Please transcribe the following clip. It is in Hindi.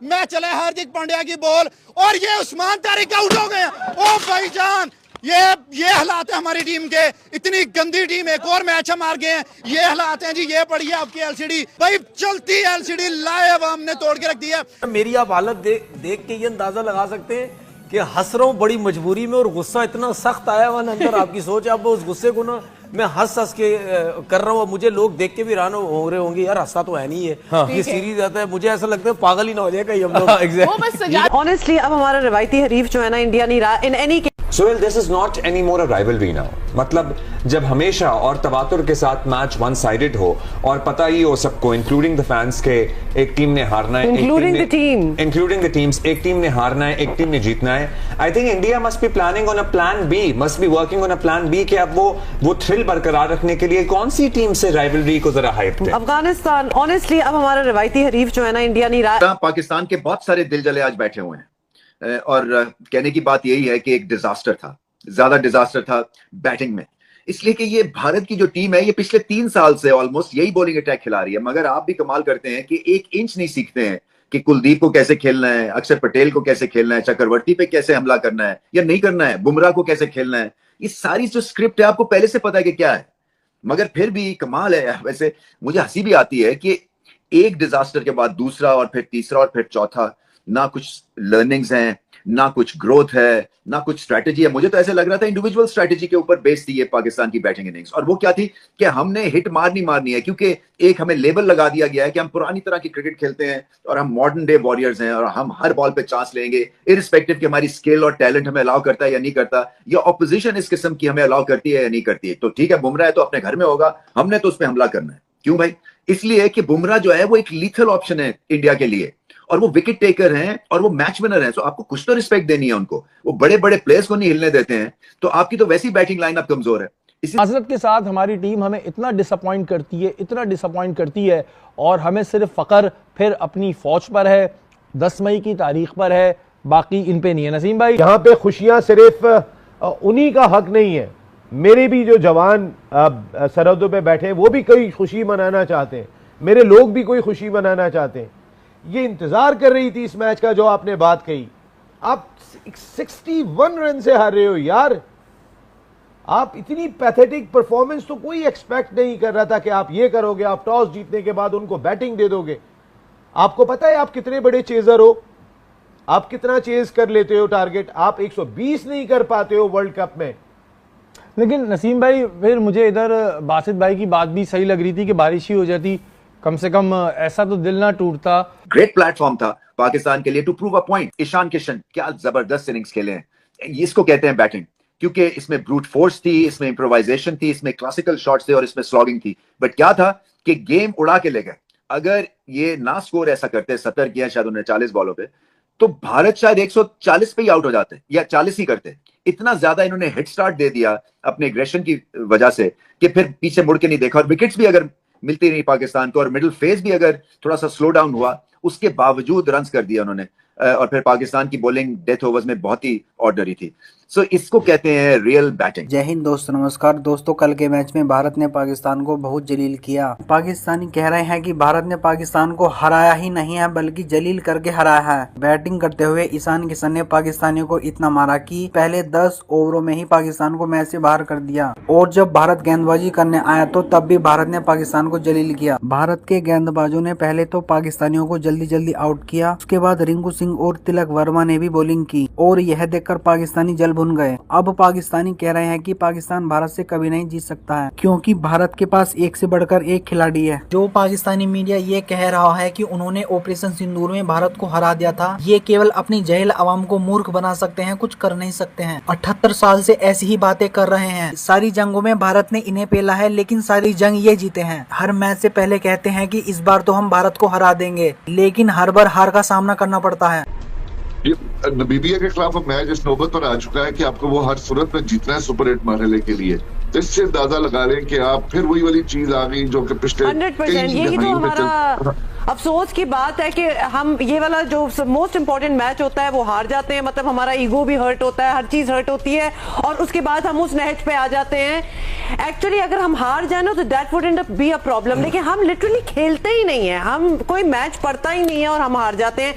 मैच चला है हार्दिक पांड्या की बॉल और ये उस्मान तारिक आउट हो गए। ओ भाईजान, ये हालात है हमारी टीम के। इतनी गंदी टीम, एक और मैच हम हार गए हैं। ये हालात हैं जी। ये पड़ी है आपकी एलसीडी भाई, चलती एलसीडी लाइव हमने तोड़ के रख दी है। मेरी आप हालत देख के ये अंदाजा लगा सकते हैं कि हंस रहा हूँ बड़ी मजबूरी में और गुस्सा इतना सख्त आया हुआ अंदर। आपकी सोच, अब उस गुस्से को ना मैं हंस के कर रहा हूँ। मुझे लोग देख के भी हैरान हो रहे होंगे, यार हंसा तो है नहीं है। हाँ। ये सीरीज आता है, मुझे ऐसा लगता है पागल ही ना हो जाए कहीं हम लोग। ऑनेस्टली अब हमारा रिवायती हरीफ जो है ना, इंडिया नहीं रहा in any. Sohail, this is not any more a rivalry now. मतलब जब हमेशा और तवातुर के साथ मैच वन साइडेड हो और पता ही हो सबको, इंक्लूडिंग द फैंस के, एक टीम ने हारना है, इंक्लूडिंग द टीम्स, एक टीम ने हारना है, एक टीम ने जीतना है। I think India must be planning on a plan B, must be working on a plan B कि अब वो थ्रिल बरकरार रखने के लिए कौन सी टीम से राइवलरी को जरा हाइप दें। अफगानिस्तान, ऑनेस्टली अब हमारा रिवायती हरीफ जो है ना, इंडिया नहीं रहा। पाकिस्तान के बहुत सारे दिल जले आज बैठे हुए हैं और कहने की बात यही है कि एक डिजास्टर था, ज्यादा डिजास्टर था बैटिंग में, इसलिए कि ये भारत की जो टीम है ये पिछले 3 साल से ऑलमोस्ट यही बॉलिंग अटैक खिला रही है। मगर आप भी कमाल करते हैं कि 1 इंच नहीं सीखते हैं कि कुलदीप को कैसे खेलना है, अक्षर पटेल को कैसे खेलना है, चक्रवर्ती पे कैसे हमला करना है या नहीं करना है, बुमराह को कैसे खेलना है। ये सारी जो स्क्रिप्ट है आपको पहले से पता है कि क्या है। मगर फिर भी कमाल है। वैसे मुझे हंसी भी आती है कि एक डिजास्टर के बाद दूसरा और फिर तीसरा और फिर चौथा, ना कुछ लर्निंग्स हैं, ना कुछ ग्रोथ है, ना कुछ स्ट्रैटेजी है। मुझे तो ऐसे लग रहा था इंडिविजुअल स्ट्रैटेजी के ऊपर बेस्ड थी ये पाकिस्तान की बैटिंग इनिंग्स। और वो क्या थी कि हमने हिट मारनी है, क्योंकि एक हमें लेबल लगा दिया गया है कि हम पुरानी तरह की क्रिकेट खेलते हैं और हम मॉडर्न डे वॉरियर्स हैं और हम हर बॉल पे चांस लेंगे, इरिस्पेक्टिव कि हमारी स्किल और टैलेंट हमें अलाउ करता है या नहीं करता, या ऑपोजिशन इस किस्म की हमें अलाउ करती है या नहीं करती है। तो ठीक है, बुमराह है तो अपने घर में होगा, हमने तो उस पर हमला करना है। क्यों भाई? इसलिए कि बुमराह जो है वो एक लीथल ऑप्शन है इंडिया के लिए और वो विकेट टेकर हैं और वो मैच विनर हैं। तो आपको कुछ तो रिस्पेक्ट देनी है उनको। वो बड़े बड़े प्लेयर्स को नहीं हिलने देते हैं, तो आपकी तो वैसी बैटिंग लाइनअप कमजोर है। माजरत के साथ हमारी टीम हमें इतना डिसअपॉइंट करती है और हमें सिर्फ फकर फिर अपनी फौज पर है, 10 मई की तारीख पर है, बाकी इन पे नहीं है। नसीम भाई, यहाँ पे खुशियां सिर्फ उन्हीं का हक नहीं है, मेरे भी जो जवान सरहदों पे बैठे हैं वो भी कोई खुशी मनाना चाहते हैं, मेरे लोग भी कोई खुशी मनाना चाहते हैं। ये इंतजार कर रही थी इस मैच का जो आपने बात कही। आप 61 रन से हार रहे हो यार। आप इतनी पैथेटिक परफॉर्मेंस तो कोई एक्सपेक्ट नहीं कर रहा था कि आप ये करोगे। आप टॉस जीतने के बाद उनको बैटिंग दे दोगे। आपको पता है आप कितने बड़े चेजर हो, आप कितना चेज कर लेते हो टारगेट। आप 120 नहीं कर पाते हो वर्ल्ड कप में। लेकिन नसीम भाई, फिर मुझे इधर बासित भाई की बात भी सही लग रही थी कि बारिश ही हो जाती, कम से कम ऐसा तो दिल ना टूटता। ग्रेट प्लेटफॉर्म था पाकिस्तान के लिए to prove a point. Ishan Kishan क्या जबरदस्त इनिंग्स खेले हैं। इसको कहते हैं बैटिंग, क्योंकि इसमें ब्रूट फोर्स थी, इसमें इम्प्रोवाइजेशन थी, इसमें क्लासिकल शॉट्स थे और इसमें स्लॉगिंग थी। बट क्या था कि गेम उड़ा के ले गए। अगर ये ना स्कोर ऐसा करते, 70 किया शायद उन्होंने 40 बॉलों पे, तो भारत शायद 140 पे ही आउट हो जाते या 40 ही करते। इतना ज्यादा इन्होंने हिट स्टार्ट दे दिया अपने एग्रेशन की वजह से कि फिर पीछे मुड़ के नहीं देखा। और विकेट्स भी अगर मिलती नहीं पाकिस्तान को और मिडिल फेज भी अगर थोड़ा सा स्लो डाउन हुआ, उसके बावजूद रन्स कर दिया उन्होंने। और फिर पाकिस्तान की बॉलिंग डेथ ओवर्स में बहुत ही ऑर्डनरी थी। सो इसको कहते हैं रियल बैटिंग। जय हिंद दोस्तों, नमस्कार दोस्तों। कल के मैच में भारत ने पाकिस्तान को बहुत जलील किया। पाकिस्तानी कह रहे हैं कि भारत ने पाकिस्तान को हराया ही नहीं है बल्कि जलील करके हराया है। बैटिंग करते हुए ईशान किशन ने पाकिस्तानियों को इतना मारा कि पहले 10 ओवरों में ही पाकिस्तान को मैच से बाहर कर दिया। और जब भारत गेंदबाजी करने आया तो तब भी भारत ने पाकिस्तान को जलील किया। भारत के गेंदबाजों ने पहले तो पाकिस्तानियों को जल्दी जल्दी आउट किया, उसके बाद रिंकू सिंह और तिलक वर्मा ने भी बॉलिंग की और यह देखकर पाकिस्तानी जल भुन गए। अब पाकिस्तानी कह रहे हैं कि पाकिस्तान भारत से कभी नहीं जीत सकता है, क्योंकि भारत के पास एक से बढ़कर एक खिलाड़ी है। जो पाकिस्तानी मीडिया ये कह रहा है कि उन्होंने ऑपरेशन सिंदूर में भारत को हरा दिया था, ये केवल अपनी जहल आवाम को मूर्ख बना सकते हैं, कुछ कर नहीं सकते हैं। 78 साल से ऐसी ही बातें कर रहे हैं। सारी जंगों में भारत ने इन्हें पेला है, लेकिन सारी जंग ये जीते हैं। हर मैच से पहले कहते हैं कि इस बार तो हम भारत को हरा देंगे, लेकिन हर बार हार का सामना करना पड़ता है। नमीबिया के खिलाफ मैच इस नौबत पर आ चुका है कि आपको वो हर सूरत में जीतना है सुपर 8 मरहले के लिए। तो इससे अंदाजा लगा लें कि आप फिर वही वाली चीज आ गई जो कि पिछले 100% यही तो हमारा अफसोस की बात है कि हम ये वाला जो मोस्ट इंपॉर्टेंट मैच होता है वो हार जाते हैं, मतलब हमारा ईगो भी हर्ट होता है, हर चीज हर्ट होती है और उसके बाद हम उस नहज पे आ जाते हैं। एक्चुअली अगर हम हार जाए ना तो that would and up be a problem, लेकिन हम लिटरली खेलते ही नहीं है, हम कोई मैच पड़ता ही नहीं है और हम हार जाते हैं।